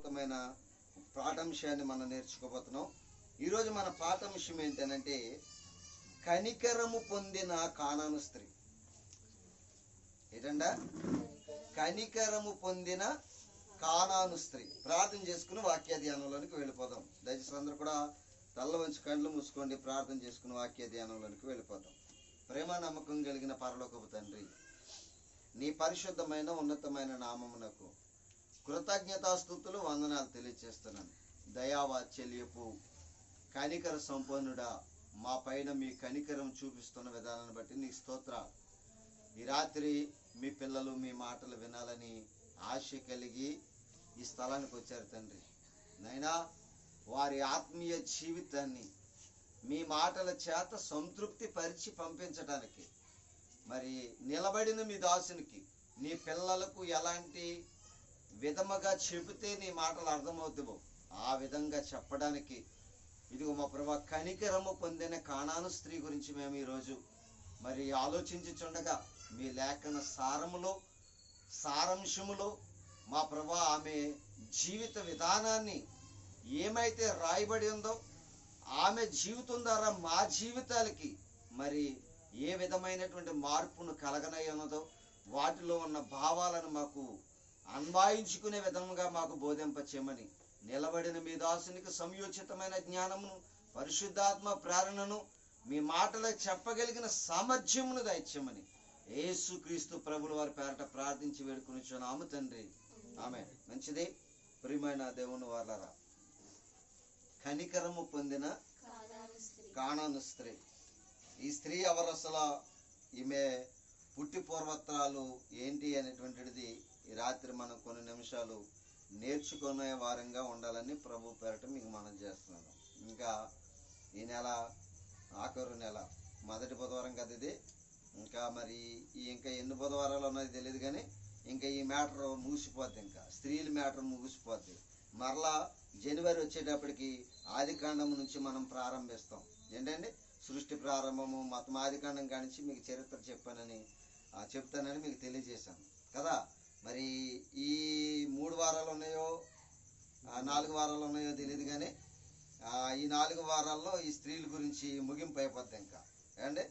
ఉన్నతమైన పాఠాంశాన్ని మనం నేర్చుకోబోతున్నాం. ఈరోజు మన పాఠాంశం ఏంటంటే కనికరము పొందిన కానాను స్త్రీ. ఏంటంటే కనికరము పొందిన కానాను స్త్రీ. ప్రార్థన చేసుకుని వాక్య ధ్యానంలోనికి వెళ్ళిపోదాం. దయచేసి అందరూ కూడా తల్ల వంచి కళ్ళు మూసుకోండి. ప్రార్థన చేసుకుని వాక్య ధ్యానంలోనికి వెళ్ళిపోదాం. ప్రేమ నమ్మకం కలిగిన పరలోకపు తండ్రి, నీ పరిశుద్ధమైన ఉన్నతమైన నామమునకు కృతజ్ఞతాస్తుతులు వందనాలు తెలియజేస్తున్నాను. దయావాత్సల్యపు కనికర సంపన్నుడా, మా పైన మీ కనికరం చూపిస్తున్న విధానాన్ని బట్టి నీ స్తోత్రాలు. ఈ రాత్రి మీ పిల్లలు మీ మాటలు వినాలని ఆశ కలిగి ఈ స్థలానికి వచ్చారు తండ్రి. నైనా వారి ఆత్మీయ జీవితాన్ని మీ మాటల చేత సంతృప్తి పరిచి పంపించడానికి మరి నిలబడిన మీ దాసునికి, నీ పిల్లలకు ఎలాంటి విధముగా చెబితే నీ మాటలు అర్థమవుతావో ఆ విధంగా చెప్పడానికి ఇదిగో మా ప్రభా కనికరము పొందిన కానాను స్త్రీ గురించి మేము ఈరోజు మరి ఆలోచించుచుండగా మీ లేఖన సారాంశములో మా ప్రభా ఆమె జీవిత విధానాన్ని ఏమైతే రాయబడి ఉందో ఆమె జీవితం ద్వారా మా జీవితాలకి మరి ఏ విధమైనటువంటి మార్పును కలగనై ఉన్నదో వాటిలో ఉన్న భావాలను మాకు అన్వాయించుకునే విధంగా మాకు బోధింపచేయమని, నిలబడిన మీ దాసునికి సంయోచితమైన జ్ఞానమును, పరిశుద్ధాత్మ ప్రేరణను, మీ మాటలకు చెప్పగలిగిన సామర్థ్యమును దయచేయమని యేసుక్రీస్తు ప్రభుల వారి పేరట ప్రార్థించి వేడుకొనిచున్నాము తండ్రి, ఆమేన్. మంచిది. ప్రియమైన దేవుని వారలారా, కనికరము పొందిన కానాను స్త్రీ. ఈ స్త్రీ ఎవరు అసలు, ఈమె పుట్టి పూర్వత్రాలు ఏంటి అనేటువంటిది ఈ రాత్రి మనం కొన్ని నిమిషాలు నేర్చుకునే వారంగా ఉండాలని ప్రభు పేరట మీకు మనం చేస్తున్నాను. ఇంకా ఈ నెల ఆఖరు నెల మొదటి బుధవారం కదా ఇది. ఇంకా మరి ఇంకా ఎన్ని బుధవారాలు ఉన్నది తెలియదు, కానీ ఇంకా ఈ మ్యాటర్ ముగిసిపోద్ది. ఇంకా స్త్రీల మ్యాటర్ ముగిసిపోద్ది. మరలా జనవరి వచ్చేటప్పటికి ఆదికాండం నుంచి మనం ప్రారంభిస్తాం. ఏంటండి, సృష్టి ప్రారంభము మొత్తం ఆదికాండం కానించి మీకు చరిత్ర చెప్తానని మీకు తెలియజేశాను కదా. మరి ఈ 3 వారాలు ఉన్నాయో 4 వారాలు ఉన్నాయో తెలియదు, కానీ ఈ 4 వారాల్లో ఈ స్త్రీల గురించి ముగింపు అయిపోద్ది ఇంకా. ఏమండి,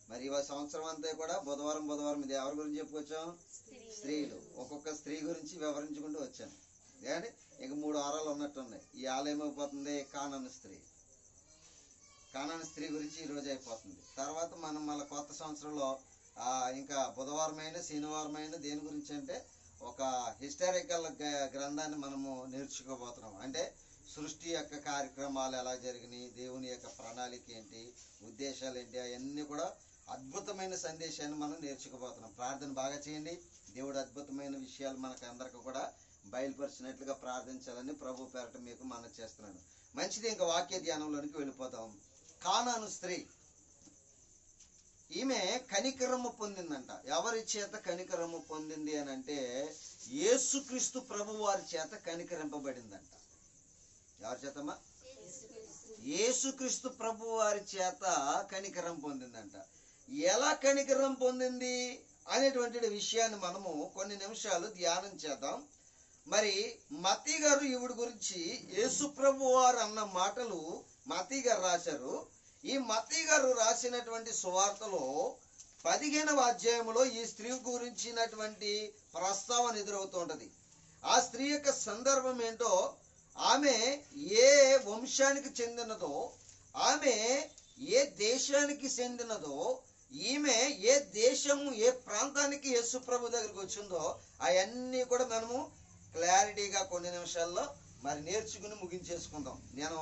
మరి ఈ సంవత్సరం అంతా కూడా బుధవారం ఇది ఎవరి గురించి చెప్పుకొచ్చాం? స్త్రీలు. ఒక్కొక్క స్త్రీ గురించి వివరించుకుంటూ వచ్చాను. ఏమండి, ఇంక 3 వారాలు ఉన్నట్టున్నాయి. ఈ ఆలయం అయిపోతుంది కానాను స్త్రీ గురించి ఈరోజు అయిపోతుంది. తర్వాత మనం మళ్ళీ కొత్త సంవత్సరంలో ఇంకా బుధవారమైన శనివారమైన దేని గురించి అంటే ఒక హిస్టారికల్ గ్రంథాన్ని మనము నేర్చుకోబోతున్నాం. అంటే సృష్టి యొక్క కార్యక్రమాలు ఎలా జరిగినాయి, దేవుని యొక్క ప్రణాళిక ఏంటి, ఉద్దేశాలు ఏంటి, అవన్నీ కూడా అద్భుతమైన సందేశాన్ని మనం నేర్చుకోబోతున్నాం. ప్రార్థన బాగా చేయండి. దేవుడు అద్భుతమైన విషయాలు మనకు అందరికీ కూడా బయలుపరిచినట్లుగా ప్రార్థించాలని ప్రభు పేరట మీకు మనం చేస్తున్నాను. మంచిది. ఇంకా వాక్య ధ్యానంలోనికి వెళ్ళిపోతాం. కానాను స్త్రీ, ఈమె కనికరము పొందిందంట. ఎవరి చేత కనికరము పొందింది అని అంటే యేసుక్రీస్తు ప్రభు వారి చేత కనికరింపబడిందంట. ఎవరి చేతమ్మా? యేసుక్రీస్తు ప్రభు వారి చేత కనికరం పొందిందంట. ఎలా కనికరం పొందింది అనేటువంటి విషయాన్ని మనము కొన్ని నిమిషాలు ధ్యానం చేద్దాం. మరి మత్తయి గారు ఈవిడ గురించి యేసు ప్రభు వారు అన్న మాటలు మత్తయి గారు రాశారు. ఈ మత్తయి గారు రాసినటువంటి సువార్తలో 15వ అధ్యాయంలో ఈ స్త్రీ గురించినటువంటి ప్రస్తావన ఎదురవుతుంటది. ఆ స్త్రీ యొక్క సందర్భం ఏంటో, ఆమె ఏ వంశానికి చెందినదో, ఆమె ఏ దేశానికి చెందినదో, ఈమె ఏ దేశము ఏ ప్రాంతానికి యేసు ప్రభు దగ్గరికి వచ్చిందో అవన్నీ కూడా మనము క్లారిటీగా కొన్ని నిమిషాల్లో మరి నేర్చుకుని ముగించేసుకుందాం. నేను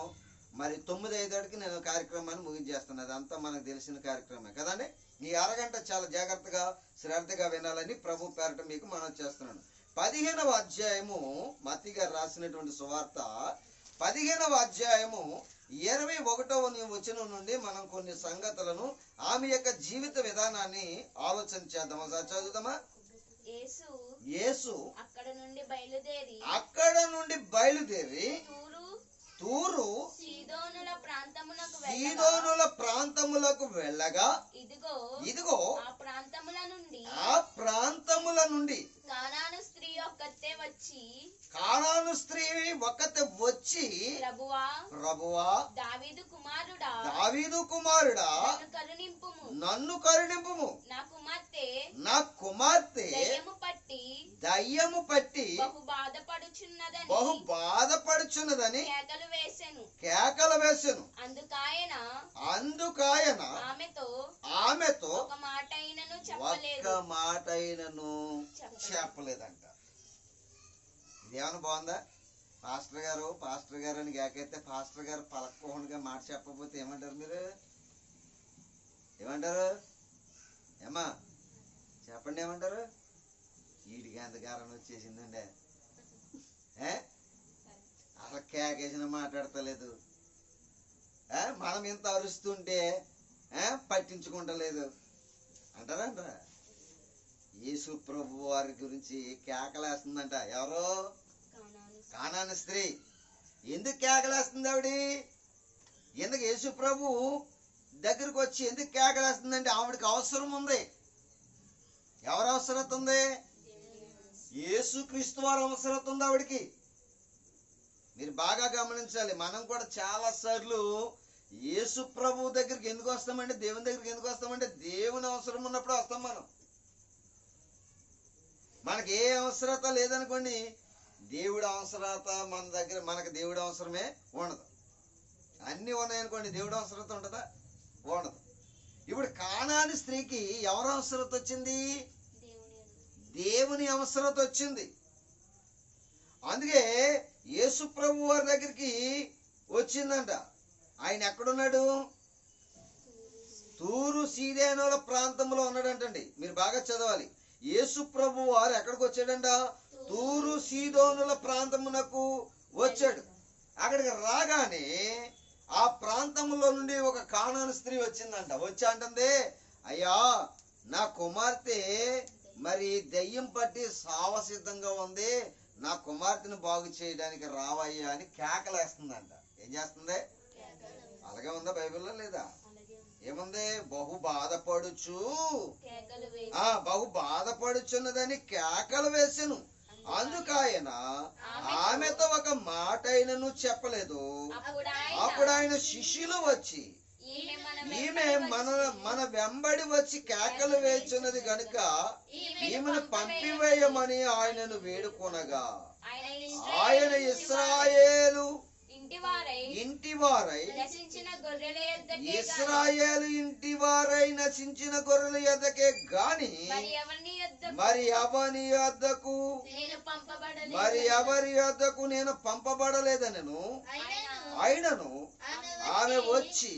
మరి 9:05కి నేను కార్యక్రమాన్ని ముగించేస్తాను. అదంతా మనకు తెలిసిన కార్యక్రమే కదండి. ఈ అరగంట చాలా జాగ్రత్తగా శ్రద్ధగా వినాలని ప్రభు పేరట మీకు మనం చేస్తున్నాను. 15వ అధ్యాయము మత్తయి గారు రాసినటువంటి సువార్త 15వ అధ్యాయము 21వ వచనం నుండి మనం కొన్ని సంగతులను ఆమె యొక్క జీవిత విధానాన్ని ఆలోచన చేద్దామా? చదువుదామా? యేసు అక్కడ నుండి బయలుదేరి తూరు సీదోనుల ప్రాంతములకు వెళ్ళగా ఇదిగో ఆ ప్రాంతముల నుండి కానాను కానాను స్త్రీ ఒక్కతే వచ్చి, ప్రభువా దావీదు కుమారుడా నన్ను కరుణింపుము, నా కుమార్తె దయ్యము పట్టి బహు బాధపడుచున్నదని కేకలు వేసెను. అందుకాయన ఆమెతో ఒక్క మాట అయినను చెప్పలేదంట. ఇదేమన్నా బాగుందా? పాస్టర్ గారు అని కేకైతే పాస్టర్ గారు పలక్కోకుండా మాట చెప్పకపోతే ఏమంటారు మీరు? ఏమంటారు? ఏమా చెప్పండి, ఏమంటారు? వీడికి ఎంత కారణం వచ్చేసిందండి, అసలు కేకేసిన మాట్లాడతలేదు, మనం ఇంత అరుస్తుంటే పట్టించుకుంటలేదు అంటారా? యేసు ప్రభు వారి గురించి కేకలేస్తుందంట. ఎవరో కానాను స్త్రీ. ఎందుకు కేకలేస్తుంది ఆవిడ? ఎందుకు యేసు ప్రభు దగ్గరికి వచ్చి ఎందుకు కేకలేస్తుందంటే ఆవిడకి అవసరం ఉంది. ఎవరు అవసరత ఉంది? యేసు క్రీస్తు వారి అవసరత ఉంది ఆవిడికి. మీరు బాగా గమనించాలి. మనం కూడా చాలా సార్లు యేసు ప్రభు దగ్గరికి ఎందుకు వస్తామంటే, దేవుని దగ్గరికి ఎందుకు వస్తామంటే దేవుని అవసరం ఉన్నప్పుడు వస్తాం. మనకి ఏ అవసరత లేదనుకోండి, దేవుడి అవసరత మన దగ్గర, మనకు దేవుడి అవసరమే ఉండదు. అన్నీ ఉన్నాయనుకోండి, దేవుడి అవసరత ఉంటుందా? ఉండదు. ఇప్పుడు కానాని స్త్రీకి ఎవరు అవసరత వచ్చింది? దేవుని అవసరత వచ్చింది. అందుకే యేసు ప్రభు వారి దగ్గరికి వచ్చిందంట. ఆయన ఎక్కడున్నాడు? తూరు సీదోనుల ప్రాంతంలో ఉన్నాడంటండి. మీరు బాగా చదవాలి. యేసు ప్రభు వారు ఎక్కడికి వచ్చాడంట? తూరు సీదోనుల ప్రాంతమునకు వచ్చాడు. అక్కడికి రాగానే ఆ ప్రాంతంలో నుండి ఒక కానాను స్త్రీ వచ్చిందంట. వచ్చి అంటుంది, అయ్యా నా కుమార్తె మరి దెయ్యం పట్టి సావసిద్ధంగా ఉంది, నా కుమార్తెను బాగు చేయడానికి రావయ్యా అని కేకలేస్తుందంట. ఏం చేస్తుంది? అలాగే ఉందా బైబిల్లో? లేదా? ఏముంది? బహు బాధపడుచున్నదని కేకలు వేసెను. అందుకాయన ఆమెతో ఒక మాట అయినను చెప్పలేదు. అప్పుడు ఆయన శిష్యులు వచ్చి, ఈమె మన వెంబడి వచ్చి కేకలు వేచున్నది గనుక ఈమెను పంపివేయమని ఆయనను వేడుకొనగా, ఆయన ఇశ్రాయేలు ఇంటివారై నశించిన గొర్రెల యొద్దకే గాని మరి ఎవరి యొద్దకు నేను పంపబడలేదనను. ఆయనను ఆమె వచ్చి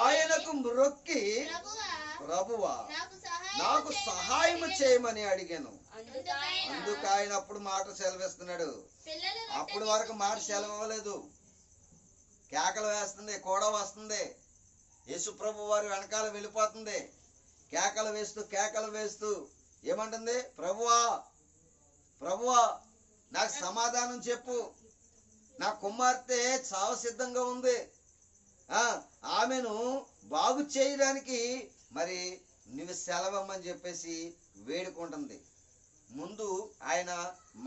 ఆయనకు మ్రొక్కి, ప్రభువా నాకు సహాయం చేయమని అడిగాను. అందుకు ఆయన అప్పుడు మాట సెలవిస్తున్నాడు. అప్పుడు వరకు మాట సెలవలేదు. కేకలు వేస్తుంది, కూడా వస్తుంది. యేసు ప్రభు వారి వెనకాల వెళ్ళిపోతుంది. కేకలు వేస్తూ ఏమంటుంది? ప్రభువా నాకు సమాధానం చెప్పు, నా కుమార్తె చావ సిద్ధంగా ఉంది, ఆమెను బాగు చేయడానికి మరి నువ్వు సెలవమ్మని చెప్పేసి వేడుకుంటుంది. ముందు ఆయన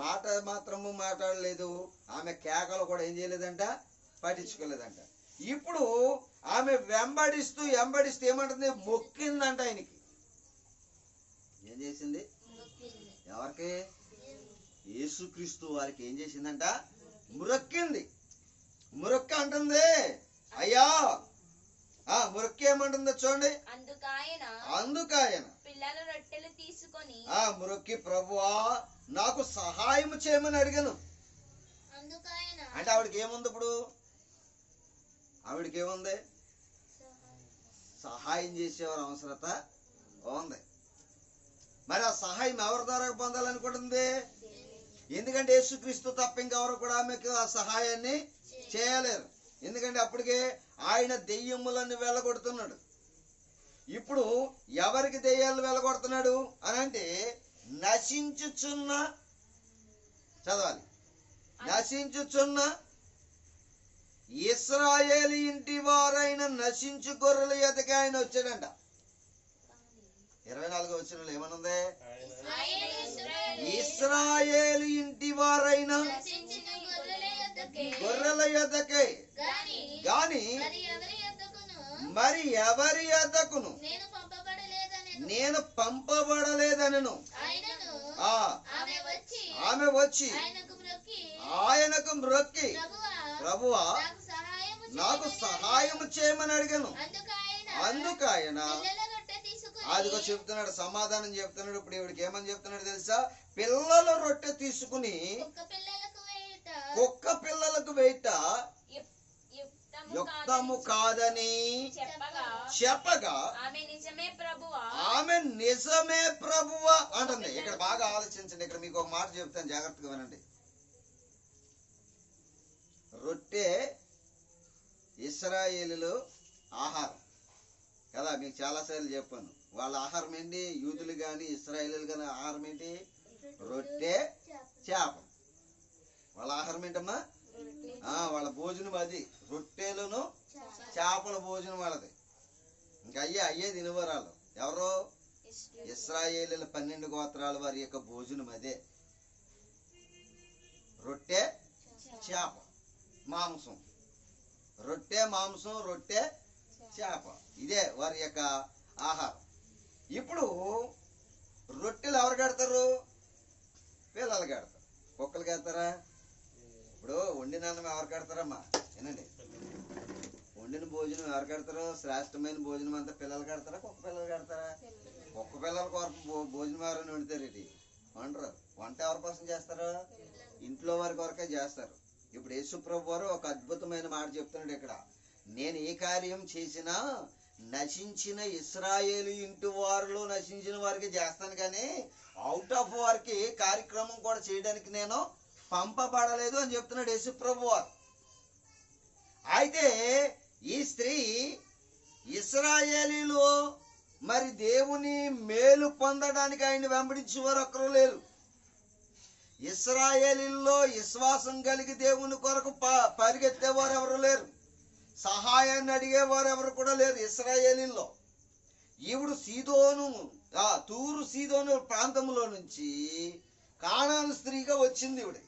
మాట మాత్రము మాట్లాడలేదు. ఆమె కేకలు కూడా ఏం చేయలేదంట, పట్టించుకోలేదంట. ఇప్పుడు ఆమె వెంబడిస్తూ ఏమంటుంది? మొక్కిందంట ఆయనకి. ఏం చేసింది? ఎవరికి? యేసుక్రీస్తు వారికి ఏం చేసిందంట? మురక్కింది. మురక్కి అంటుంది, అయ్యా మురక్కి ఏమంటుందో చూడండి. అందుకాయన మురక్కి, ప్రభువా నాకు సహాయం చేయమని అడిగాను. అంటే ఆవిడకి ఏముంది? ఇప్పుడు ఆవిడకి ఏముంది? సహాయం చేసేవారు అవసరత ఉంది. మరి ఆ సహాయం ఎవరి ద్వారా పొందాలనుకుంటుంది? ఎందుకంటే యేసుక్రీస్తు తప్ప ఇంకెవరు కూడా ఆమెకు ఆ సహాయాన్ని చేయలేరు. ఎందుకంటే అప్పటికే ఆయన దెయ్యములను వెళ్ళగొడుతున్నాడు. ఇప్పుడు ఎవరికి దెయ్యాలను వెళ్ళగొడుతున్నాడు అని అంటే, నశించుచున్న ఇశ్రాయేలు ఇంటి వారైన నశించు గొర్రెల యొద్దకు ఆయన వచ్చాడంట. 24వ వచనంలో ఏమనుంది? ఇశ్రాయేలు ఇంటి వారైన గొర్రెల యొద్దకే గాని మరి ఎవరి యొద్దకును నేను పంపబడలేదనను. ఆమె వచ్చి ఆయనకు మ్రొక్కి, ప్రభువా నాకు సహాయం చేయమని అడిగాను. అందుకు ఆయన అదిగో చెప్తున్నాడు, సమాధానం చెప్తున్నాడు. ఇప్పుడు ఇవిడికి ఏమని చెప్తున్నాడు తెలుసా? పిల్లల రొట్టె తీసుకుని కుక్క పిల్లలకు వేయట యుక్తము కాదని చెప్పగా ఆమె నిజమే ప్రభువా అంటుంది. ఇక్కడ బాగా ఆలోచించండి. ఇక్కడ మీకు ఒక మాట చెప్తాను, జాగ్రత్తగా వినండి. రొట్టె ఇశ్రాయేలులో ఆహారం కదా, మీకు చాలాసార్లు చెప్పాను. వాళ్ళ ఆహారం ఏంటి? యూదులు కానీ ఇశ్రాయేలీలు కానీ ఆహారం ఏంటి? రొట్టె, చేప. వాళ్ళ ఆహారం ఏంటమ్మా? వాళ్ళ భోజనం అది. రొట్టెలను చేపల భోజనం వాళ్ళది. ఇంకా అయ్యే తినేవారు. ఎవరో ఇశ్రాయేలీల 12 గోత్రాల వారి యొక్క భోజనం అదే. రొట్టె, చేప, మాంసం. రొట్టె, మాంసం, రొట్టె, చేప, ఇదే వారి యొక్క ఆహారం. ఇప్పుడు రొట్టెలు ఎవరు కడతారు? పిల్లలు కడతారు. కుక్కలు కడతారా? ఇప్పుడు వండిన అన్నం ఎవరు కడతారమ్మా? వినండి, వండిన భోజనం ఎవరు కడతారు? శ్రేష్టమైన భోజనం అంతా పిల్లలు కడతారా, కుక్క పిల్లలు కడతారా? కుక్క పిల్లల కొరకు భోజనం ఎవరైనా వండుతారు. ఇది వండరు. వంట ఎవరి కోసం చేస్తారు? ఇంట్లో వారి కొరకే చేస్తారు. ఇప్పుడు యేసు ప్రభు వారు ఒక అద్భుతమైన మాట చెప్తున్నాడు ఇక్కడ. నేను ఏ కార్యం చేసినా నశించిన ఇశ్రాయేలు ఇంటి వారిలో నశించిన వారికి చేస్తాను, కానీ అవుట్ ఆఫ్ వారికి కార్యక్రమం కూడా చేయడానికి నేను పంపబడలేదు అని చెప్తున్నాడు యేసు ప్రభు వారు. అయితే ఈ స్త్రీ ఇశ్రాయేలీలో మరి దేవుని మేలు పొందడానికి ఆయన వెంబడించేవారు ఒక్కరు లేరు. ఇశ్రాయేలీల్లో విశ్వాసం కలిగి దేవుని కొరకు పరిగెత్తేవారు ఎవరు లేరు. సహాయాన్ని అడిగేవారు ఎవరు కూడా లేరు ఇశ్రాయేలీల్లో. ఈవిడు తూరు సీదోను ప్రాంతంలో నుంచి కానాను స్త్రీగా వచ్చింది. ఈవిడ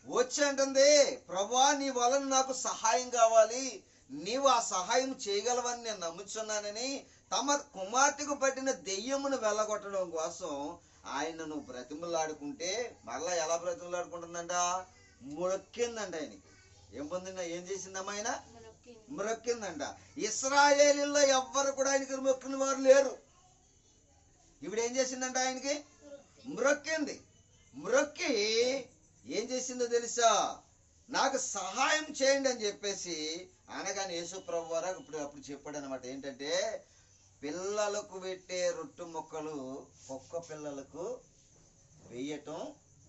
వచ్చి అంటుంది, ప్రభువా నీ వలన నాకు సహాయం కావాలి, నీవు ఆ సహాయం చేయగలవని నేను నమ్ముచున్నానని తమ కుమార్తెకు పట్టిన దెయ్యమును వెళ్ళగొట్టడం కోసం ఆయనను బ్రతిమలాడుకుంటే, మరలా ఎలా బ్రతిమలాడుకుంటుందంట? మొక్కిందంట. ఆయనకి ఏం చేసిందమ్మా? ఆయన మొక్కిందంట. ఇశ్రాయేలీల్లో ఎవ్వరు కూడా ఆయనకి మొక్కిన వారు లేరు. ఇప్పుడు ఏం చేసిందంట? ఆయనకి మొక్కింది. మొక్కి ఏం చేసిందో తెలుసా? నాకు సహాయం చేయండి అని చెప్పేసి అనగానే యేసు ప్రభు వారు అప్పుడు చెప్పాడు అనమాట. ఏంటంటే, పిల్లలకు పెట్టే రొట్టె ముక్కలు కుక్క పిల్లలకు వేయటం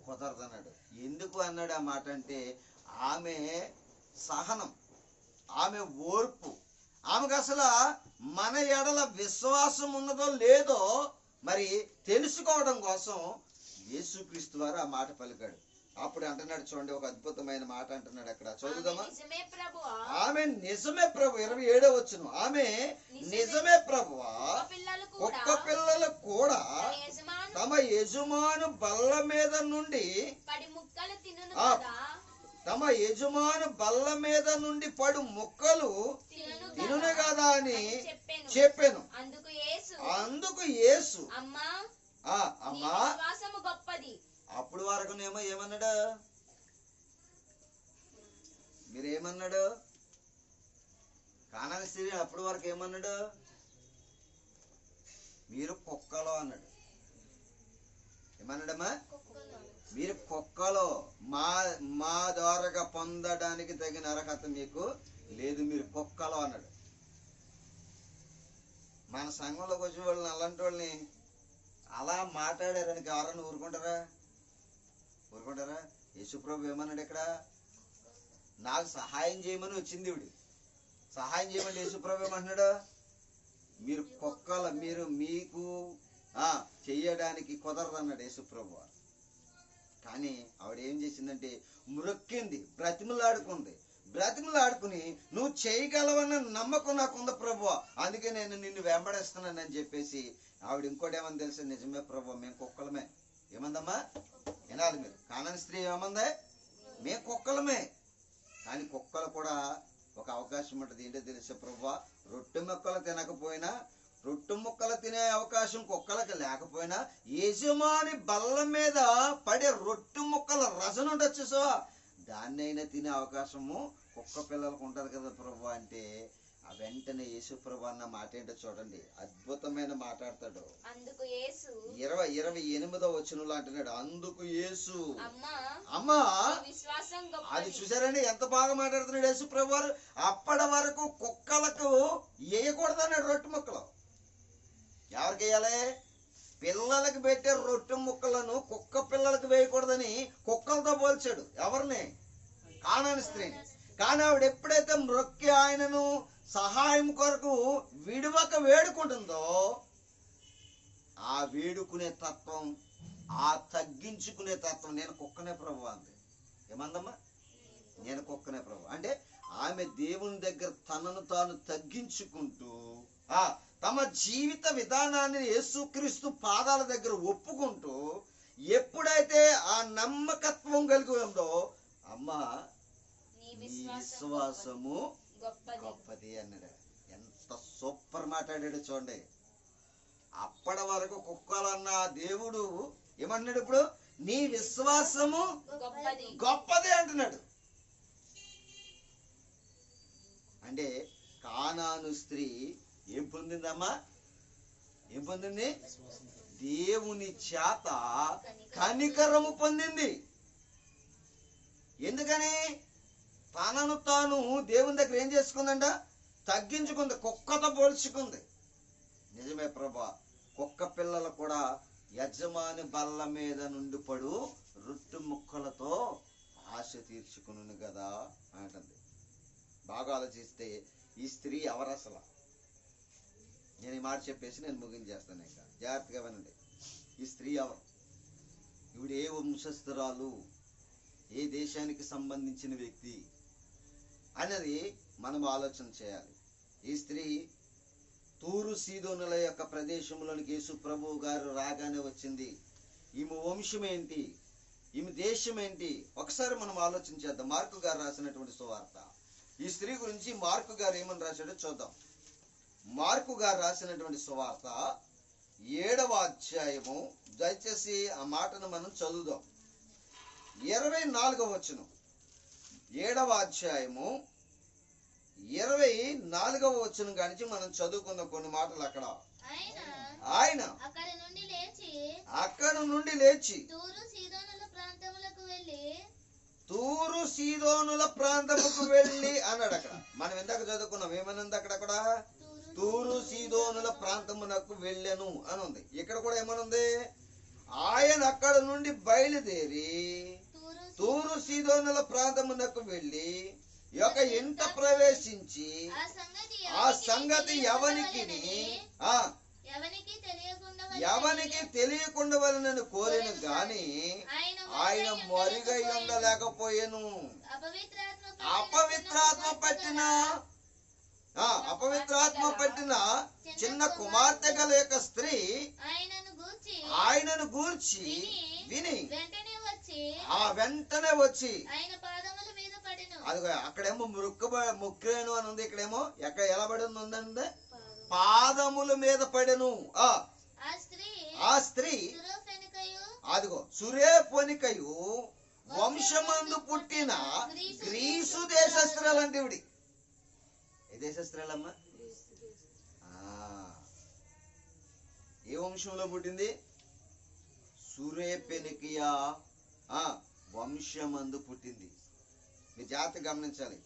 కుదరదన్నాడు. ఎందుకు అన్నాడు ఆ మాట అంటే, ఆమె సహనం, ఆమె ఓర్పు, ఆమెకు అసలు మన ఎడల విశ్వాసం ఉన్నదో లేదో మరి తెలుసుకోవడం కోసం యేసుక్రీస్తు వారు ఆ మాట పలికాడు. అప్పుడు అంటున్నాడు, చూడండి, ఒక అద్భుతమైన మాట అంటున్నాడు అక్కడ. చదువుదామా? ఆమె నిజమే ప్రభు. 27వ వచనం. ఆమె నిజమే ప్రభువా, కుక్క పిల్లలు కూడా తమ యజమాను బల్ల మీద నుండి పడు ముక్కలు తినును కదా అని చెప్పాను. అందుకు యేసు అమ్మా అప్పుడు వరకునేమో ఏమన్నాడు? మీరేమన్నాడు? కానాని స్త్రీ అప్పుడు వరకు ఏమన్నాడు? మీరు కుక్కలో అన్నాడు. ఏమన్నాడమ్మా? మీరు కుక్కలో, మా ద్వారాగా పొందడానికి తగిన అర్హత మీకు లేదు, మీరు కుక్కలో అన్నాడు. మన సంఘంలోకి వచ్చిన వాళ్ళని, అలాంటి వాళ్ళని అలా మాట్లాడారని ఎవరన్నా ఊరుకుంటారా? యేసుప్రభు ఏమన్నాడు ఇక్కడ? నాకు సహాయం చేయమని వచ్చింది ఇవిడు. సహాయం చేయమని యేసుప్రభు ఏమన్నాడు? మీరు కుక్కల, మీకు చెయ్యడానికి కుదరదు అన్నాడు యేసుప్రభు. కానీ ఆవిడ ఏం చేసిందంటే మొక్కింది, బ్రతిమలాడుకుని నువ్వు చేయగలవన్న నమ్మకం నాకుంది ప్రభు, అందుకే నేను నిన్ను వెంబడిస్తున్నానని చెప్పేసి ఆవిడ ఇంకోటి ఏమని తెలుసు? నిజమే ప్రభు, మేము కుక్కలమే, ఏమందమ్మా? వినాలి మీరు. కానాని స్త్రీ ఏమంది? మేము కుక్కలమే. కానీ కుక్కలు కూడా ఒక అవకాశం ఉంటుంది. ఏంటో తెలుసా ప్రభువా? రొట్టె ముక్కలు తినకపోయినా, రొట్టె ముక్కలు తినే అవకాశం కుక్కలకి లేకపోయినా, యజమాని బల్ల మీద పడే రొట్టె ముక్కల రసన ఉండొచ్చు. సో దాన్ని అయినా తినే అవకాశము కుక్క పిల్లలకు ఉంటుంది కదా ప్రభు అంటే, ఆ వెంటనే యేసు ప్రభు అన్న మాట ఏంటో చూడండి. అద్భుతమైన మాట్లాడతాడు. 28వ వచనంలో అంటున్నాడు, అందుకు యేసు అమ్మా, అది చూసారండి ఎంత బాగా మాట్లాడుతున్నాడు యేసు ప్రభు వారు. అప్పటి వరకు కుక్కలకు వేయకూడదు అన్నాడు రొట్టె ముక్కలు. ఎవరికి వేయాలి? పిల్లలకు పెట్టే రొట్టె ముక్కలను కుక్క పిల్లలకు వేయకూడదని కుక్కలతో పోల్చాడు. ఎవరిని? కానాని స్త్రీని. కానీ ఆవిడ ఎప్పుడైతే మ్రొక్కి ఆయనను సహాయం కొరకు విడువక వేడుకుంటుందో, ఆ వేడుకునే తత్వం, ఆ తగ్గించుకునే తత్వం, నేను కుక్కనే ప్రభు అంది. ఏమందమ్మా? నేను కుక్కనే ప్రభు అంటే ఆమె దేవుని దగ్గర తనను తాను తగ్గించుకుంటూ తమ జీవిత విధానాన్ని యేసుక్రీస్తు పాదాల దగ్గర ఒప్పుకుంటూ ఎప్పుడైతే ఆ నమ్మకత్వం కలిగి ఉందో, అమ్మా నీ విశ్వాసము గొప్పది అన్నాడు. ఎంత సూపర్ మాట్లాడాడు చూడండి. అప్పటి వరకు కుక్కలన్న దేవుడు ఏమన్నాడు? ఇప్పుడు నీ విశ్వాసము గొప్పది అంటున్నాడు. అంటే కానాను స్త్రీ ఏం పొందిందమ్మా? ఏం పొందింది? దేవుని చేత కనికరము పొందింది. ఎందుకని? తనను తాను దేవుని దగ్గర ఏం చేసుకుందంట? తగ్గించుకుంది, కుక్కతో పోల్చుకుంది. నిజమే ప్రభా, కుక్క పిల్లలు కూడా యజమాని బల్ల మీద నుండి పడు రొట్టె ముక్కలతో ఆశ తీర్చుకును కదా అంటుంది. బాగా ఆలోచిస్తే ఈ స్త్రీ ఎవరు అసలు? నేను ఈ మాట చెప్పేసి నేను ముగించేస్తాను. ఇంకా జాగ్రత్తగా వినండి. ఈ స్త్రీ ఎవరు? ఇవిడ ఏ వంశస్థురాలు, ఏ దేశానికి సంబంధించిన వ్యక్తి అనేది మనం ఆలోచన చేయాలి. ఈ స్త్రీ తూరు సీదోనుల యొక్క ప్రదేశంలోనికి యేసు ప్రభు గారు రాగానే వచ్చింది. ఈమె వంశం ఏంటి, ఈమె దేశం ఏంటి, ఒకసారి మనం ఆలోచన చేద్దాం. మార్కు గారు రాసినటువంటి సువార్త, ఈ స్త్రీ గురించి మార్కు గారు ఏమని రాశాడో చూద్దాం. మార్కు గారు రాసినటువంటి సువార్త 7వ అధ్యాయము, దయచేసి ఆ మాటను మనం చదువుదాం. 24వ వచనం, 7వ అధ్యాయము 24వ వచనం కానించి మనం చదువుకున్న కొన్ని మాటలు. అక్కడ ఆయన అక్కడ నుండి లేచి తూరు సీదోనుల ప్రాంతముకు వెళ్ళి అన్నాడు. అక్కడ మనం ఇందాక చదువుకున్నాం. ఏమనుంది అక్కడ? తూరు సీదోనుల ప్రాంతమునకు వెళ్ళెను అని ఉంది. ఇక్కడ కూడా ఏమనుంది? ఆయన అక్కడ నుండి బయలుదేరి తూరు సీదోనుల ప్రాంతమునకు వెళ్ళి ఒక ఇంట ప్రవేశించి ఆ సంగతి ఎవనికి తెలియకుండా వలనని కోరిన గాని ఆయన మరుగై ఉండలేకపోయాను. అపవిత్రాత్మ పట్టిన చిన్న కుమార్తె గల యొక్క స్త్రీ ఆయనను గూర్చి విని వెంటనే వచ్చి అదిగో అక్కడేమో ముక్కేను అని ఉంది, ఇక్కడేమో ఎలా పడి ఉందంటే పాదముల మీద పడెను. ఆ స్త్రీ అదిగో సురేఫోనికయు వంశమందు పుట్టిన గ్రీసు దేశస్త్రాలంటే ఇవిడి. ఏ దేశస్త్రాలమ్మా? ఏ వంశంలో పుట్టింది? సురేపెనికియా వంశమందు పుట్టింది. మీ జాగ్రత్త గమనించాలి.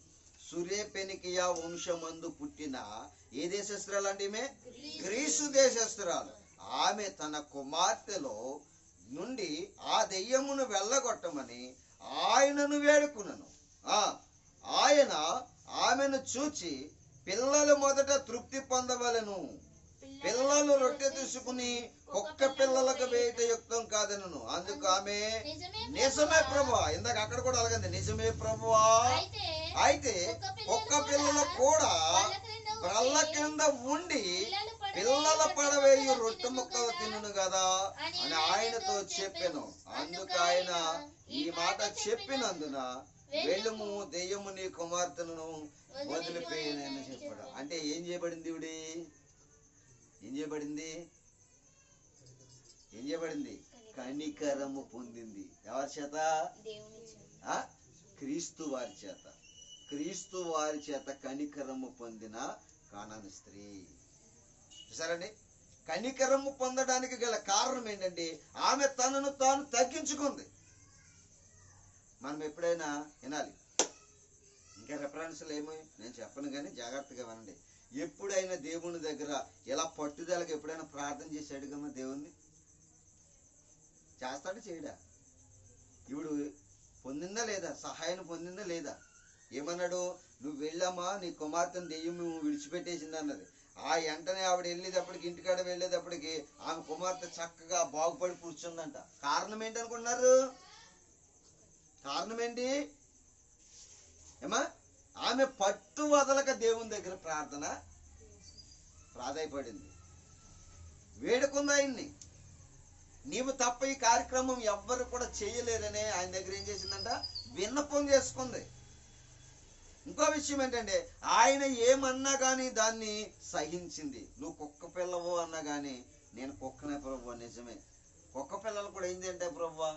సురేపెనికియా వంశమందు పుట్టిన ఏ దేశస్త్రాలు అంటే ఈమె? గ్రీసు దేశస్త్రాలు. ఆమె తన కుమార్తెలో నుండి ఆ దెయ్యమును వెళ్ళగొట్టమని ఆయనను వేడుకునను. ఆయన ఆమెను చూచి పిల్లలు మొదట తృప్తి పొందవలెను, పిల్లలు రొట్టె తీసుకుని కుక్క పిల్లలకు వేయట యుక్తం కాదనను. అందుకు ఆమె నిజమే ప్రభువా, ఇందాక అక్కడ కూడా అలాగంది, నిజమే ప్రభువా, అయితే కుక్క పిల్లలు కూడా బల్ల కింద ఉండి పిల్లల పడవేయు రొట్టె ముక్కలు తినును కదా అని ఆయనతో చెప్పెను. అందుకు ఆయన ఈ మాట చెప్పినందున వెళ్ళుము, దెయ్యము నీ కుమార్తెను వదిలిపోయానని చెప్పాడు. అంటే ఏం చేయబడింది? ఇవిడి ఏం చేయబడింది? ఏం చేయబడింది? కనికరము పొందింది. ఎవరి చేత? క్రీస్తు వారి చేత. క్రీస్తు వారి చేత కనికరము పొందిన కానాను స్త్రీ. చూసారండి, కనికరము పొందడానికి గల కారణం ఏంటంటే ఆమె తనను తాను తగ్గించుకుంది. మనం ఎప్పుడైనా వినాలి, ఇంకా రెఫరెన్స్లు ఏమో నేను చెప్పను కానీ జాగ్రత్తగా వినండి. ఎప్పుడైనా దేవుని దగ్గర ఇలా పట్టుదలకు ఎప్పుడైనా ప్రార్థన చేశాడు కదా దేవుణ్ణి? చేస్తాడు, చేయడా? ఇప్పుడు పొందిందా లేదా? సహాయం పొందిందా లేదా? ఏమన్నాడు? నువ్వు వెళ్ళమ్మా, నీ కుమార్తెను దెయ్యం విడిచిపెట్టేసింది అన్నది. ఆ వెంటనే ఆవిడ వెళ్ళేటప్పటికి, ఇంటికాడ వెళ్ళేటప్పటికి ఆమె కుమార్తె చక్కగా బాగుపడి కూర్చుందంట. కారణం ఏంటనుకుంటున్నారు? కారణం ఏంటి? ఏమా, ఆమె పట్టు వదలక దేవుని దగ్గర ప్రాధాయపడింది, వేడుకుంది ఆయన్ని. నీవు తప్ప ఈ కార్యక్రమం ఎవ్వరు కూడా చేయలేరనే ఆయన దగ్గర ఏం చేసిందంట? విన్నపం చేసుకుంది. ఇంకో విషయం ఏంటంటే ఆయన ఏమన్నా కానీ దాన్ని సహించింది. నువ్వు కుక్క పిల్లవు అన్నా కానీ నేను కుక్కనే ప్రభువా. నిజమే, కుక్క పిల్లలు కూడా ఏంటి అంటే ప్రభువా,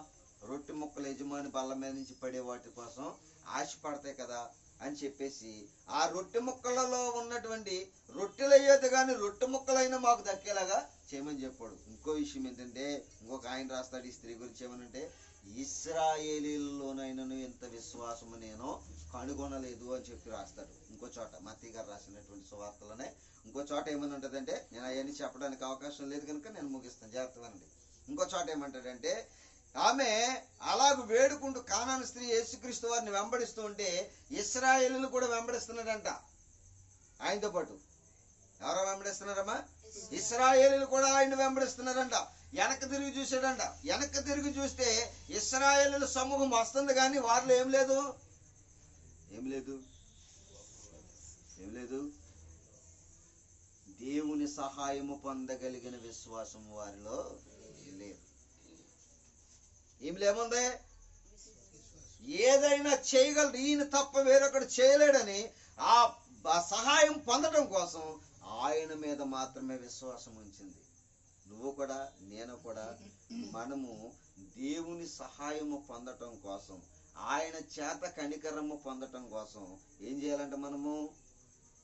రొట్టె ముక్కలు యజమాని బల్ల మీద నుంచి పడే వాటి కోసం ఆశపడతాయి కదా అని చెప్పేసి ఆ రొట్టె ముక్కలలో ఉన్నటువంటి రొట్టెలు అయ్యేది కానీ రొట్టె ముక్కలైనా మాకు దక్కేలాగా చేయమని చెప్పాడు. ఇంకో విషయం ఏంటంటే ఇంకొక ఆయన రాస్తాడు ఈ స్త్రీ గురించి ఏమనంటే, ఇశ్రాయేలీలోనైనను ఎంత విశ్వాసము నేను కనుగొనలేదు అని చెప్పి రాస్తాడు. ఇంకో చోట మత్తయి గారు రాసినటువంటి సువార్తలోనే ఇంకో చోట ఏమని ఉంటుందంటే, నేను అవన్నీ చెప్పడానికి అవకాశం లేదు కనుక నేను ముగిస్తాను, జాగ్రత్తగా అండి. ఇంకో చోట ఏమంటాడంటే, ఆమె అలాగ వేడుకుంటూ కానాను స్త్రీ యేసుక్రీస్తు వారిని వెంబడిస్తూ ఉంటే ఇశ్రాయేలీయులు కూడా వెంబడిస్తున్నాడంట ఆయనతో పాటు. ఎవరో వెంబడిస్తున్నారమ్మా? ఇశ్రాయేలీయులు కూడా ఆయన వెంబడిస్తున్నారంట. వెనక్కి తిరిగి చూశాడంట. వెనక్కి తిరిగి చూస్తే ఇశ్రాయేలీయుల సమూహం వస్తుంది కానీ వారిలో ఏం లేదు, ఏం లేదు, ఏం లేదు. దేవుని సహాయము పొందగలిగిన విశ్వాసం వారిలో లేదు. ఏం లేముంది? ఏదైనా చేయగలడు, ఈయన తప్ప వేరొకడు చేయలేడని ఆ సహాయం పొందడం కోసం ఆయన మీద మాత్రమే విశ్వాసం ఉంచింది. నువ్వు కూడా, నేను కూడా, మనము దేవుని సహాయము పొందటం కోసం, ఆయన చేత కనికరము పొందటం కోసం ఏం చేయాలంట? మనము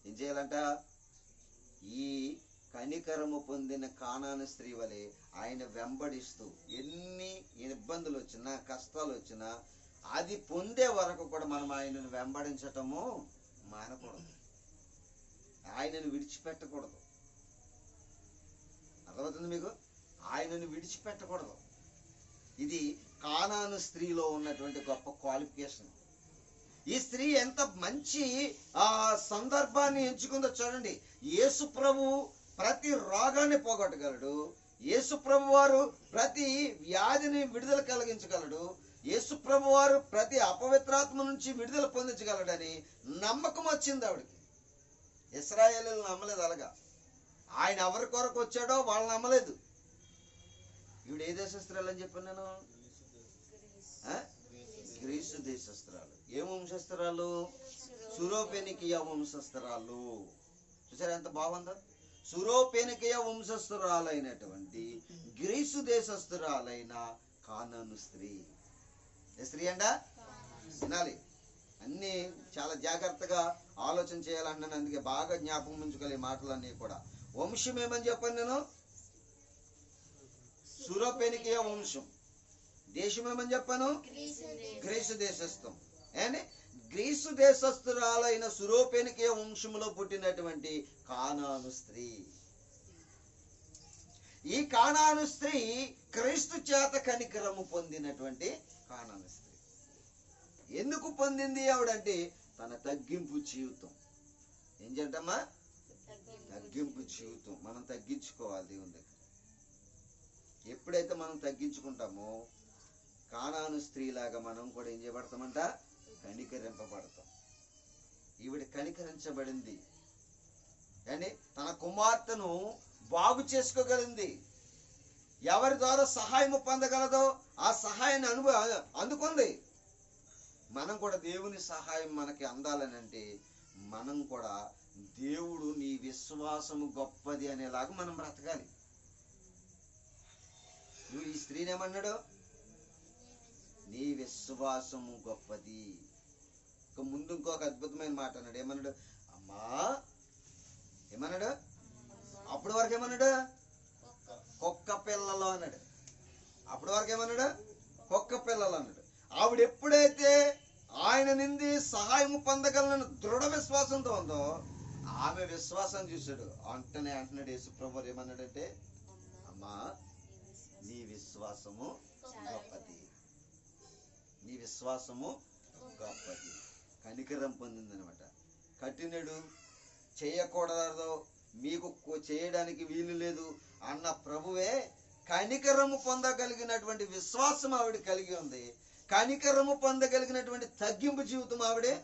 ఏం చేయాలంట? ఈ కనికరము పొందిన కానాను స్త్రీ వలె ఆయన వెంబడిస్తూ ఎన్ని ఇబ్బందులు వచ్చినా, కష్టాలు వచ్చినా అది పొందే వరకు కూడా మనం ఆయనను వెంబడించటము మానకూడదు, ఆయనను విడిచిపెట్టకూడదు. అర్థమవుతుంది మీకు? ఆయనను విడిచిపెట్టకూడదు. ఇది కానాను స్త్రీలో ఉన్నటువంటి గొప్ప క్వాలిఫికేషన్. ఈ స్త్రీ ఎంత మంచి సందర్భాన్ని ఎంచుకుందో చూడండి. యేసు ప్రభు ప్రతి రోగాన్ని పోగొట్టగలడు. యేసు ప్రభు వారు ప్రతి వ్యాధిని విడుదల కలిగించగలడు. యేసు ప్రభు వారు ప్రతి అపవిత్రాత్మ నుంచి విడుదల పొందించగలడని నమ్మకం వచ్చింది ఆవిడకి. ఇశ్రాయేలీయులు నమ్మలేదు అలాగా. ఆయన ఎవరి కొరకు వచ్చాడో వాళ్ళు నమ్మలేదు. ఈవిడ ఏ దేశస్తురాలు అని చెప్పాను నేను? గ్రీసు దేశస్తురాలు. ఏ వంశస్తురాలు? సురోపెనికియా వంశస్తురాలు. చూసారా ఎంత బాగుందో? సురోపెనికియా వంశస్తురాలైనటువంటి గ్రీసు దేశస్తురాలైన కానాను స్త్రీ. ఏ స్త్రీ అంట? వినాలి, అన్నీ చాలా జాగ్రత్తగా ఆలోచన చేయాలంటున్నాను. అందుకే బాగా జ్ఞాపకం ఉంచుకోవాలి ఈ మాటలన్నీ కూడా. వంశం ఏమని చెప్పాను నేను? సురోపెనికియా వంశం. దేశం ఏమని చెప్పాను? గ్రీసు దేశస్థం. అండ్ గ్రీసు దేశస్తురాలైన సురోపెనికియా వంశంలో పుట్టినటువంటి కానాను స్త్రీ. ఈ కానాను స్త్రీ క్రీస్తు చేత కనికరము పొందినటువంటి కానాను స్త్రీ. ఎందుకు పొందింది ఆవిడంటే తన తగ్గింపు జీవితం. ఏం చేద్దామా? తగ్గింపు జీవితం. మనం తగ్గించుకోవాలి దేవుని దగ్గర. ఎప్పుడైతే మనం తగ్గించుకుంటామో కానాను స్త్రీలాగా మనం కూడా ఏం చేయబడతామంట? కనికరింపబడతాం. ఈవిడ కనికరించబడింది. కానీ తన కుమార్తెను బాగు చేసుకోగలిగింది, ఎవరి ద్వారా సహాయం పొందగలదో ఆ సహాయాన్ని అందుకుంది. మనం కూడా దేవుని సహాయం మనకి అందాలని అంటే మనం కూడా దేవుడు నీ విశ్వాసము గొప్పది అనేలాగా మనం బ్రతకాలి. నువ్వు ఈ స్త్రీని ఏమన్నాడు? నీ విశ్వాసము గొప్పది. ఇక ముందు ఇంకొక అద్భుతమైన మాట అన్నాడు. ఏమన్నాడు? అమ్మా ఏమన్నాడు? అప్పటి వరకు ఏమన్నాడు? కుక్క పిల్లలు అన్నాడు. అప్పటి వరకు ఏమన్నాడు? కుక్క పిల్లలు అన్నాడు. ఆవిడ ఎప్పుడైతే ఆయన నింది సహాయం పొందగలను దృఢ విశ్వాసంతో ఉందో ఆమె విశ్వాసం చూశాడు. అంటున్నాడు యేసుప్రభు ఏమన్నాడంటే, అమ్మా నీ విశ్వాసము గొప్పది, నీ విశ్వాసము గొప్పది. కనికరం పొందిందనమాట. కఠినుడు చేయకూడదు, మీకు చేయడానికి వీలు లేదు అన్న ప్రభువే కనికరము పొందగలిగినటువంటి విశ్వాసం ఆవిడ కలిగి ఉంది. కనికరము పొందగలిగినటువంటి తగ్గింపు జీవితం ఆవిడే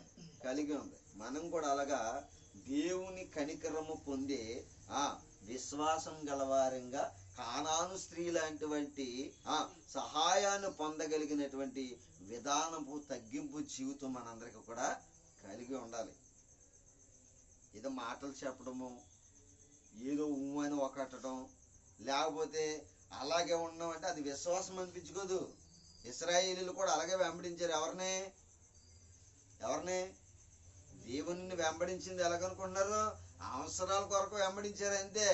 కలిగి ఉంది. మనం కూడా అలాగా దేవుని కనికరము పొందే విశ్వాసం గలవారంగా కానాను స్త్రీ లాంటివంటి సహాయాన్ని పొందగలిగినటువంటి విధానపు తగ్గింపు జీవితం మనందరికీ కూడా కలిగి ఉండాలి. ఏదో మాటలు చెప్పడము, ఏదో అని ఒకటడం, లేకపోతే అలాగే ఉండడం అంటే అది విశ్వాసం అనిపించుకోదు. ఇశ్రాయేలీలు కూడా అలాగే వెంబడించారు. ఎవరిని? దేవుని వెంబడించింది ఎలాగనుకుంటున్నారు? అవసరాల కొరకు వెంబడించారు అంతే.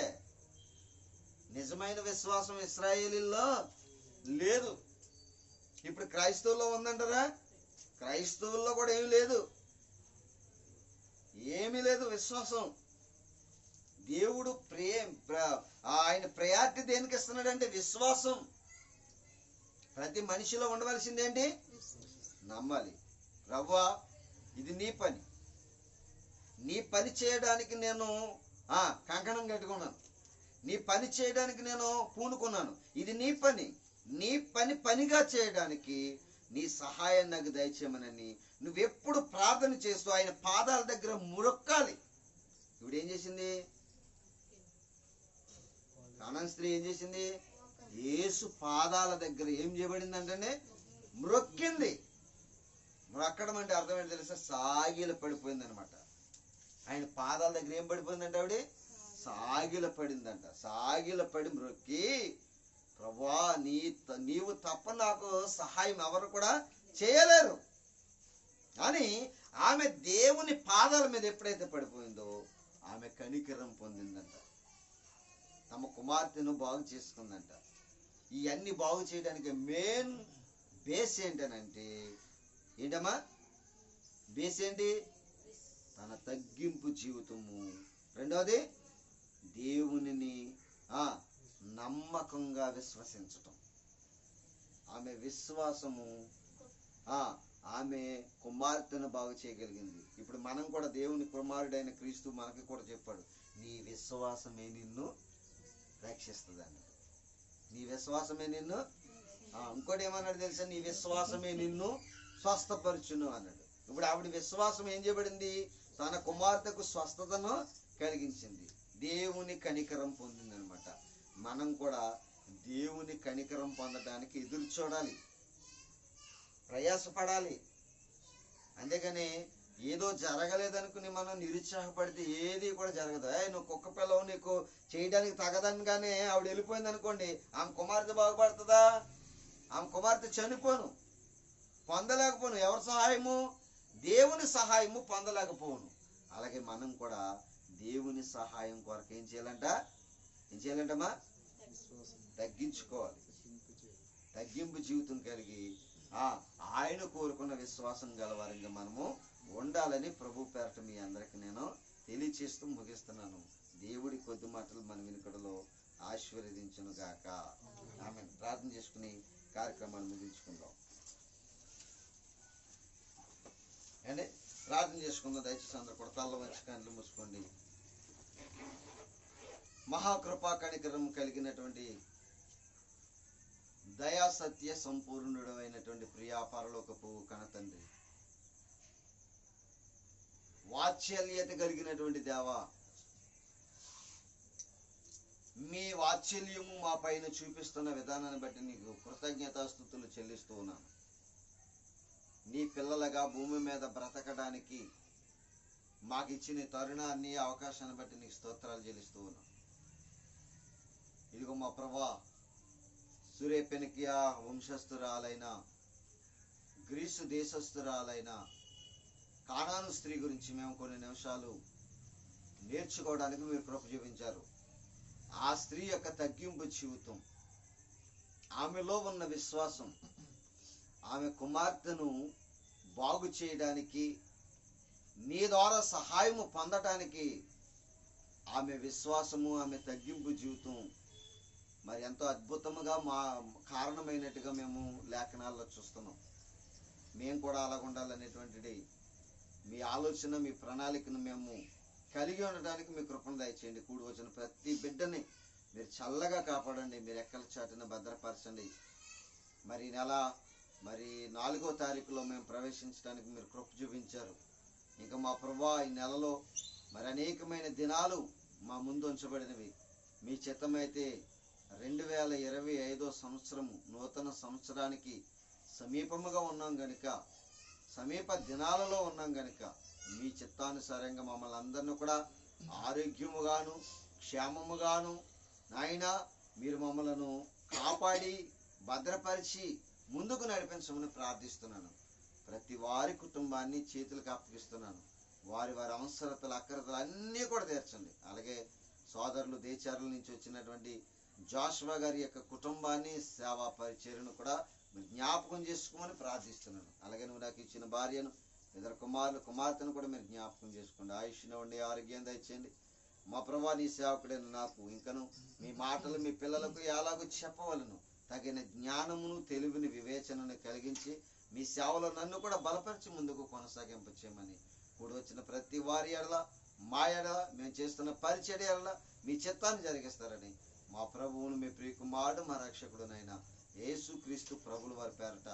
నిజమైన విశ్వాసం ఇశ్రాయేలీల్లో లేదు. ఇప్పుడు క్రైస్తవుల్లో ఉందంటారా? క్రైస్తవుల్లో కూడా ఏమీ లేదు విశ్వాసం. దేవుడు ఆయన ప్రయారిటీ దేనికి ఇస్తున్నాడంటే విశ్వాసం. ప్రతి మనిషిలో ఉండవలసిందేంటి? నమ్మాలి. ప్రభువా ఇది నీ పని, నీ పని చేయడానికి నేను కంకణం కట్టుకున్నాను, నీ పని చేయడానికి నేను పూనుకున్నాను. ఇది నీ పని, నీ పని పనిగా చేయడానికి నీ సహాయం నాకు దయచేయమనని నువ్వెప్పుడు ప్రార్థన చేస్తూ ఆయన పాదాల దగ్గర మురొక్కాలి. ఇప్పుడు ఏం చేసింది? కానాను స్త్రీ ఏం చేసింది? యేసు పాదాల దగ్గర ఏం చేయబడింది అంటే మ్రొక్కింది. మ్రొక్కడం అంటే అర్థం ఏంటి తెలుసా? సాగిల పడిపోయింది అనమాట. ఆయన పాదాల దగ్గర ఏం పడిపోయిందంటే ఆవిడ సాగిల పడిందంట. సాగిల పడి మ్రొక్కి, ప్రభువా నీవు తప్ప నాకు సహాయం ఎవరు కూడా చేయలేరు అని ఆమె దేవుని పాదాల మీద ఎప్పుడైతే పడిపోయిందో ఆమె కనికరం పొందిందంట. తమ కుమార్తెను బాగు చేసుకుందంట. ఇవన్నీ బాగు చేయడానికి మెయిన్ బేస్ ఏంటనంటే ఏంటమ్మా? బేస్ ఏంటి? తన తగ్గింపు జీవితము. రెండవది దేవునిని నమ్మకంగా విశ్వసించటం. ఆమె విశ్వాసము ఆమె కుమార్తెను బాగు చేయగలిగింది. ఇప్పుడు మనం కూడా దేవుని కుమారుడైన క్రీస్తు మనకి కూడా చెప్పాడు, నీ విశ్వాసమే నిన్ను రక్షిస్తుంది అన్నాడు. నీ విశ్వాసమే నిన్ను ఇంకోటి ఏమన్నాడు తెలుసా? నీ విశ్వాసమే నిన్ను స్వస్థపరచును అన్నాడు. ఇప్పుడు ఆవిడ విశ్వాసం ఏం చేయబడింది? తన కుమార్తెకు స్వస్థతను కలిగించింది. దేవుని కనికరం పొందింది అనమాట. మనం కూడా దేవుని కనికరం పొందడానికి ఎదురు చూడాలి, ప్రయాసపడాలి. అంతేగాని ఏదో జరగలేదనుకుని మనం నిరుత్సాహపడితే ఏది కూడా జరగదు. నువ్వు కుక్క పిల్లవు, నీకు చేయడానికి తగదనగానే ఆవిడ వెళ్ళిపోయింది అనుకోండి, ఆమె కుమార్తె బాగుపడుతుందా? ఆమె కుమార్తె పొందలేకపోను. ఎవరి సహాయము? దేవుని సహాయము పొందలేకపోను. అలాగే మనం కూడా దేవుని సహాయం కొరకు ఏం చేయాలంటమ్మా? తగ్గించుకోవాలి. తగ్గింపు జీవితం కలిగి ఆయన కోరుకున్న విశ్వాసం గలవారంగా మనము ఉండాలని ప్రభు పేరట మీ అందరికి నేను తెలియచేస్తూ ముగిస్తున్నాను. దేవుడి కొద్ది మాటలు మన వినికడలో ఆశీర్వదించును గాక. ఆమె ప్రార్థన చేసుకుని కార్యక్రమాన్ని ముగించుకుందాం అండి. ప్రార్థన చేసుకుందాం. దయచేసి అందరూ కూడా తల్ల వంచి కళ్ళు మూసుకోండి. మహాకృపా కనికరం కలిగినటువంటి దయా సత్య సంపూర్ణుడు అయినటువంటి ప్రియా పరలోకపు కనతండ్రి, వాత్సల్యత కలిగినటువంటి దేవా, మీ వాత్సల్యము మా పైన చూపిస్తున్న విధానాన్ని బట్టి నీకు కృతజ్ఞతాస్తుతులు చెల్లిస్తూ ఉన్నాను. నీ పిల్లలుగా భూమి మీద బ్రతకడానికి మాకు ఇచ్చిన తరుణాన్ని, అవకాశాన్ని బట్టి నీకు స్తోత్రాలు చెల్లిస్తూ ఉన్నాం. ఇదిగో మా ప్రభా, సురేపెనికియా వంశస్థురాలైన, గ్రీసు దేశస్థురాలైన కానాను స్త్రీ గురించి మేము కొన్ని నిమిషాలు నేర్చుకోవడానికి మీరు కృప చూపించారు. ఆ స్త్రీ యొక్క తగ్గింపు జీవితం, ఆమెలో ఉన్న విశ్వాసం, ఆమె కుమార్తెను బాగు చేయడానికి, నీ ద్వారా సహాయము పొందటానికి ఆమె విశ్వాసము, ఆమె తగ్గింపు జీవితం మరి ఎంతో అద్భుతముగా మా కారణమైనట్టుగా మేము లేఖనాల్లో చూస్తున్నాం. మేము కూడా అలాగ ఉండాలనేటువంటిది మీ ఆలోచన, మీ ప్రణాళికను మేము కలిగి ఉండడానికి మీ కృపను దయచేయండి. కూడి వచ్చిన ప్రతి బిడ్డని మీరు చల్లగా కాపాడండి, మీరు ఎక్కల చాటున భద్రపరచండి. మరి నెల 4వ తారీఖులో మేము ప్రవేశించడానికి మీరు కృప చూపించారు. ఇంకా మా ప్రభువా, ఈ నెలలో మరి అనేకమైన దినాలు మా ముందు ఉంచబడినవి. మీ చిత్తమైతే 2025వ సంవత్సరము నూతన సంవత్సరానికి సమీపముగా ఉన్నాం గనుక, సమీప దినాలలో ఉన్నాం గనుక, మీ చిత్తానుసారంగా మమ్మల్ని అందరినీ కూడా ఆరోగ్యముగాను క్షేమముగాను నాయన మీరు మమ్మలను కాపాడి భద్రపరిచి ముందుకు నడిపించమని ప్రార్థిస్తున్నాను. ప్రతి వారి కుటుంబాన్ని చేతులకు అప్పగిస్తున్నాను. వారి అవసరతలు, అక్కరతలు అన్నీ కూడా తీర్చండి. అలాగే సోదరులు దేశాల నుంచి వచ్చినటువంటి జాషువా గారి యొక్క కుటుంబాన్ని, సేవా పరిచర్యను కూడా జ్ఞాపకం చేసుకోమని ప్రార్థిస్తున్నాను. అలాగే నువ్వు నాకు ఇచ్చిన భార్యను, ఇద్దరు కుమార్తెను కూడా మీరు జ్ఞాపకం చేసుకోండి. ఆయుష్ను ఉండి ఆరోగ్యం దయచేయండి. మా ప్రభా, నీ సేవకుడైన నాకు ఇంకను మీ మాటలు మీ పిల్లలకు ఎలాగో చెప్పవలను తగిన జ్ఞానమును, తెలివిని, వివేచనను కలిగించి మీ సేవలో నన్ను కూడా బలపరిచి ముందుకు కొనసాగింప చేయమని కూడి వచ్చిన ప్రతి వారి ఎడల, మా ఎడల, మేము చేస్తున్న పరిచర్య ఎడల మీ చిత్తాన్ని జరిగిస్తారని మా ప్రభువును, మీ ప్రియకుమారుడు, మా రక్షకుడునైనా యేసుక్రీస్తు ప్రభుల వారి పేరట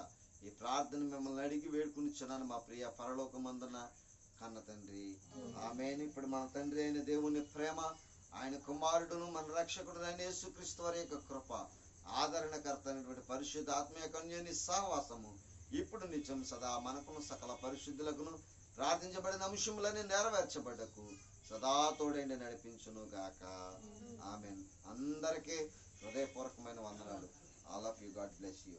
ఈ ప్రార్థన మిమ్మల్ని అడిగి వేడుకునిచ్చున్నాను మా ప్రియ పరలోకమందున కన్న తండ్రి, ఆమేన్. ఇప్పుడు మన తండ్రి అయిన దేవుని ప్రేమ, ఆయన కుమారుడును మన రక్షకుడునైన యేసుక్రీస్తు వారి యొక్క కృప, ఆదరణకర్త అయినటువంటి పరిశుద్ధ ఆత్మ యొక్క అన్యోన్య సహవాసము ఇప్పుడు నిత్యం సదా మనకును సకల పరిశుద్ధులకును ప్రార్థించబడిన అంశములని నెరవేర్చబడ్డకు సదా తోడైండి నడిపించును గాక. ఆమేన్. అందరికీ హృదయపూర్వకమైన వందనాలు. All of you, God bless you.